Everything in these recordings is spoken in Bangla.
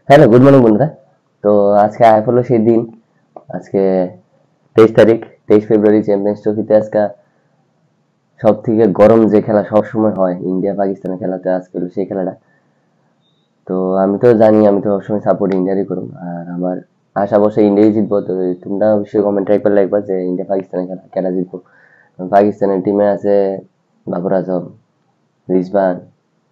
হ্যালো, গুড মর্নিং বন্ধুরা। তো আজকে হলো সেই দিন। আজকে 23 তারিখ, 23 ফেব্রুয়ারি, চ্যাম্পিয়ন্স ট্রফিতে আজকে সব থেকে গরম যে খেলা সব সময় হয় ইন্ডিয়া পাকিস্তানের খেলাতে, আজকে হলো সেই খেলাটা। তো আমি তো জানি, আমি তো সবসময় সাপোর্ট ইন্ডিয়ারই করুন, আর আমার আশা বসে ইন্ডিয়াই জিতবো। তো তোমরা অবশ্যই কমেন্ট একবার লিখবা যে ইন্ডিয়া পাকিস্তানের খেলা কেটা জিতবো। পাকিস্তানের টিমে আছে বাবর আজম, রিজওয়ান,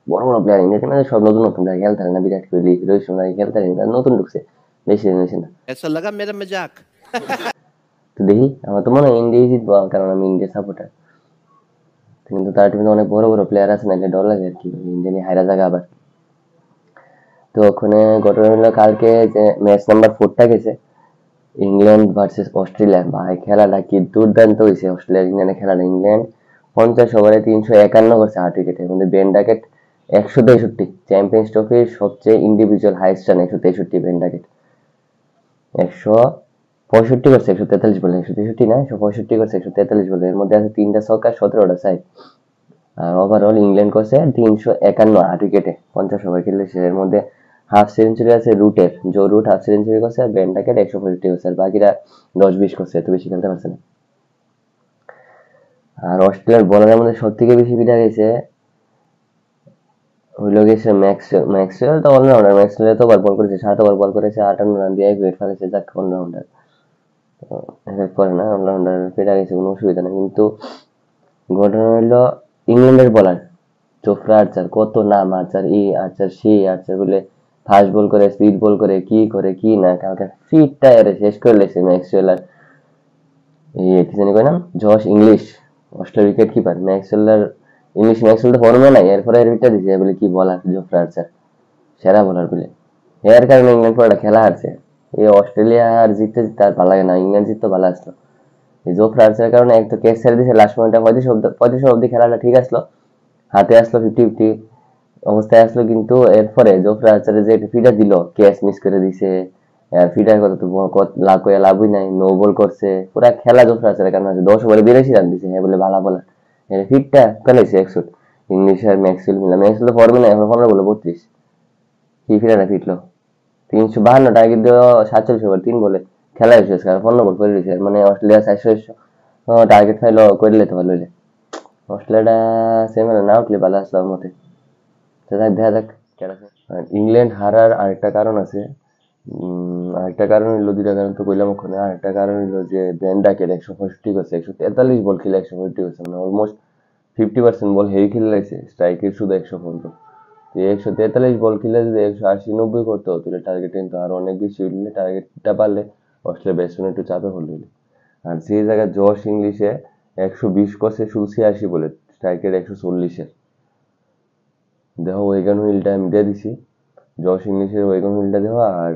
বড় বড় প্লেয়ার। ইন্ডিয়া টিমে সব নতুন নতুন প্লেয়ার খেলতে না, বিরাট কোহলি, রোহিত শর্মা খেলতে না, নতুন ঢুকছে, বেশি দিন হয়েছে না। ऐसा लगा मेरा मजाक। তো দেখি, আমার তো মনে হয় ইন্ডিয়াই জিতবো, কারণ আমি ইন্ডিয়ার সাপোর্টার। কিন্তু তার টিমে অনেক বড় বড় প্লেয়ার আছে না, এটা ডর লাগে আর কি, ইন্ডিয়া নিয়ে হাইরা জায়গা আবার। তো ওখানে ঘটনা হলো কালকে যে ম্যাচ নাম্বার 4টা গেছে, ইংল্যান্ড ভার্সেস অস্ট্রেলিয়া। ভাই খেলাটা কি দুর্দান্ত হয়েছে, অস্ট্রেলিয়া ইংল্যান্ডের খেলাটা। ইংল্যান্ড 50 ওভারে 351 করছে 8 উইকেটে, মধ্যে বেন ডাকেট 163, চ্যাম্পিয়ন্স ট্রফির সবচেয়ে individual highest run 163। Ben Duckett 165 করছে, 143 বলে, 163 না, 165 করছে 143 বলে। এর মধ্যে আছে 3টা ছক্কা, 17টা সাইড। আর ওভারঅল ইংল্যান্ড করছে 351 8 উইকেটে, 50 ওভার খেলেছে। এর মধ্যে হাফ সেঞ্চুরি আছে রুটের, জো রুট হাফ সেঞ্চুরি করছে, আর বেন ডাকেট 165 করছে, আর বাকিরা 10-20 করছে, এত বেশি খেলতে পারছে না। আর অস্ট্রেলিয়ার বলারের মধ্যে সব থেকে বেশি পিটা গেছে হইল গেছে ম্যাক্সওয়েল। ম্যাক্সওয়েল তো অলরাউন্ডার, ম্যাক্সওয়েল তো ওভার বল করেছে, 7 ওভার বল করেছে, 58 রান দিয়ে উইকেট ফেলেছে, যাক অলরাউন্ডার। এফেক্ট করে না, অলরাউন্ডার পেটা গেছে, কোনো অসুবিধা নেই। কিন্তু ঘটনা হইলো ইংল্যান্ডের বলার জোফরা আর্চার, কত নাম আর্চার, এই আর্চার সেই আর্চার বলে, ফাস্ট বল করে, স্পিড বল করে, কি করে কি না, কালকে ফিট টায়ারে শেষ করে লেছে ম্যাক্সওয়েল। আর কি জানি কয় নাম, জশ ইংলিশ, অস্ট্রেলিয়ার wicket keeper. Maxwell English, Maxwell তো ফর্মে নাই, এরপরে উইকেটটা দিছে বলে, কি বলার জোফরা আর্চার, সেরা বোলার বলে। এর কারণে ইংল্যান্ড পুরোটা খেলা হারছে। এই অস্ট্রেলিয়া আর জিততে জিততে আর ভালো লাগে না, ইংল্যান্ড জিততে ভালো আসলো। এই জোফরা আর্চারের কারণে এক তো ক্যাচ ছেড়ে দিয়েছে লাস্ট মিনিটে, 35 অব্দি খেলাটা ঠিক আসলো, হাতে আসলো 50-50 অবস্থায় আসলো। কিন্তু এরপরে জোফরা আর্চারে যে একটা ফিডার দিল, ক্যাচ মিস করে দিছে। ফিডার কথা তো লাভ করে লাভই নাই, নো বল করছে পুরা খেলা। জোফরা আর্চারের কারণে আছে 10 ওভারে 82 রান দিছে, হ্যাঁ বলে ভালো বলার। ফিটটা ফেলেছে 100। ইংলিশ আর ম্যাক্সওয়েল মিলা, ম্যাক্সওয়েল তো ফর্মে নাই, এখন 15 বলে 32, কি ফিডারটা ফিটলো। 352 টার্গেট দিয়ে 47 ওভার 3 বলে খেলা শেষ, কারণ 15 বল করে দিয়েছে। মানে অস্ট্রেলিয়া 400 টার্গেট ফাইল করে নিতে পারলো। অস্ট্রেলিয়াটা সেমিফাইনালে না উঠলে ভালো আসলো আমার মতে। তো দেখা যাক কেডা আছে। আর ইংল্যান্ড হারার আরেকটা কারণ আছে। আরেকটা কারণ হইলো, দুইটা কারণ তো কইলাম ওখানে। আরেকটা কারণ হইলো যে বেন ডাকেট 165 করছে, 143 বল খেলে 165 করছে, মানে অলমোস্ট 50% বল হেই খেলে লাগছে, স্ট্রাইকের শুধু 115। তো 143 বল খেলে যদি 180-90 করতো, তাহলে টার্গেট কিন্তু আরো অনেক বেশি উঠলে, টার্গেটটা পারলে অস্ট্রেলিয়া ব্যাটসম্যান একটু চাপে পড়লো। আর সেই জায়গায় জশ ইংলিশে 120 করছে শুধু 86 বলে, স্ট্রাইকের 140-এর। দেখো ওয়েগান হুইলটা আমি দিয়ে দিছি, জশ ইংলিশের ওয়েগন হুইলটা দেওয়া, আর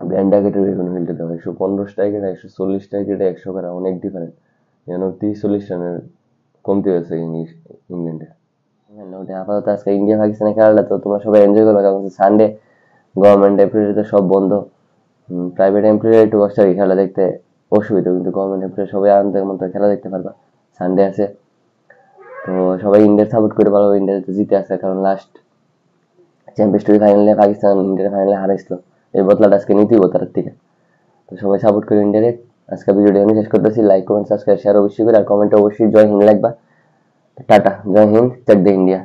ব্যান ডাকেটের ওয়েগন হুইলটা দেওয়া। 115 স্ট্রাইকের 140 স্ট্রাইকের 100 করা অনেক ডিফারেন্ট, যেন 30-40 রানের কমতি হয়েছে ইংল্যান্ডে। আপাতত আজকে ইন্ডিয়া পাকিস্তানের খেলাটা তো তোমরা সবাই এনজয় করবে, কারণ সানডে, গভর্নমেন্ট এমপ্লয়ি তো সব বন্ধ। প্রাইভেট এমপ্লয়ি একটু কষ্ট হয় খেলা দেখতে, অসুবিধা। কিন্তু গভর্নমেন্ট এমপ্লয়ি সবাই আনন্দের মতো খেলা দেখতে পারবা, সানডে আছে। তো সবাই ইন্ডিয়ার সাপোর্ট করে পারবো, ইন্ডিয়া তো জিতে আসে, কারণ লাস্ট চ্যাম্পিয়ন্স ট্রফি ফাইনালে পাকিস্তান ইন্ডিয়ার ফাইনালে হারাইছিল, এই বদলাটা আজকে নিতেই তার থেকে। তো সবাই সাপোর্ট করে ইন্ডিয়ারে। আজকে ভিডিওটি আমি শেষ করতেছি, লাইক কমেন্ট সাবস্ক্রাইব শেয়ার অবশ্যই করে, আর কমেন্টে অবশ্যই জয় হিন্দ লাগবা। টাটা, জয় হিন্দ, চেক দে ইন্ডিয়া।